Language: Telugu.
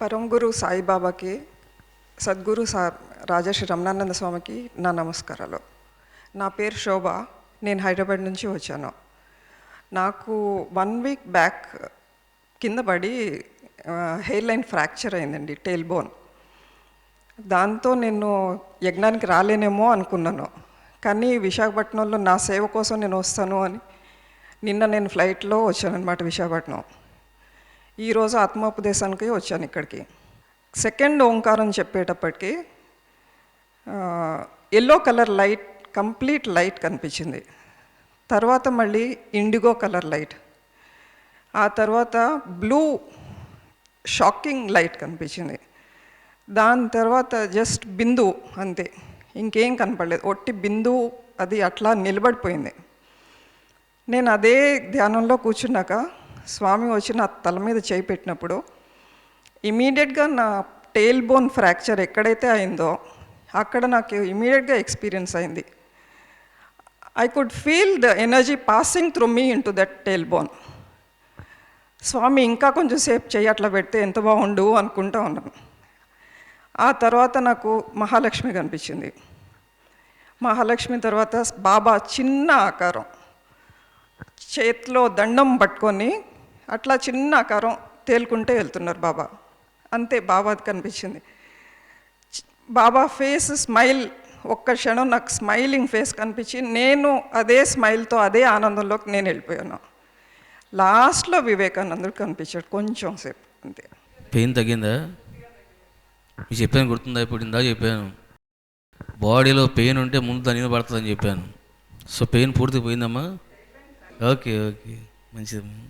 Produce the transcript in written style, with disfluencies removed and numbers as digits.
పరమ గురు సాయిబాబాకి, సద్గురు రాజశ్రీ రమణానంద స్వామికి నా నమస్కారాలు. నా పేరు శోభ. నేను హైదరాబాద్ నుంచి వచ్చాను. నాకు 1 వీక్ బ్యాక్ కింద పడి హెయిర్ లైన్ ఫ్రాక్చర్ అయిందండి, టెయిల్ బోన్. దాంతో నేను యజ్ఞానికి రాలేనేమో అనుకున్నాను. కానీ విశాఖపట్నంలో నా సేవ కోసం నేను వస్తాను అని నిన్న నేను ఫ్లైట్లో వచ్చానమాట విశాఖపట్నం. ఈరోజు ఆత్మోపదేశానికి వచ్చాను ఇక్కడికి. సెకండ్ ఓంకారం చెప్పేటప్పటికి yellow colour light, complete light కనిపించింది. తర్వాత మళ్ళీ ఇండిగో కలర్ లైట్, ఆ తర్వాత బ్లూ షాకింగ్ లైట్ కనిపించింది. దాని తర్వాత జస్ట్ బిందు, అంతే, ఇంకేం కనపడలేదు. ఒట్టి బిందు, అది అట్లా నిలబడిపోయింది. నేను అదే ధ్యానంలో కూర్చున్నాక స్వామి వచ్చి నా తల మీద చేయి పెట్టినప్పుడు ఇమీడియట్గా నా టెయిల్ బోన్ ఫ్రాక్చర్ ఎక్కడైతే అయిందో అక్కడ నాకు ఇమీడియట్గా ఎక్స్పీరియన్స్ అయింది. I could feel the energy passing through me into that tail bone. Swami ఇంకా కొంచెం సేపు చెయ్యి అట్లా పెడితే ఎంత బాగుండు అనుకుంటా ఉన్నాను. ఆ తర్వాత నాకు మహాలక్ష్మి కనిపించింది. మహాలక్ష్మి తర్వాత బాబా చిన్న ఆకారం, చేతిలో దండం పట్టుకొని అట్లా చిన్న ఆకారం తేలుకుంటే వెళ్తున్నారు బాబా. అంతే, బాబాది కనిపించింది. బాబా ఫేస్ స్మైల్, ఒక్క క్షణం నాకు స్మైలింగ్ ఫేస్ కనిపించి నేను అదే స్మైల్తో అదే ఆనందంలోకి నేను వెళ్ళిపోయాను. లాస్ట్లో వివేకానందుడు కనిపించాడు కొంచెం సేపు, అంతే. పెయిన్ తగ్గిందా? మీకు చెప్పాను, గుర్తుందా? ఇప్పుడు ఇందా చెప్పాను, బాడీలో పెయిన్ ఉంటే ముందు దాని మీద పడుతుందని చెప్పాను. సో పెయిన్ పూర్తిగా పోయిందమ్మా. ఓకే, మంచిది.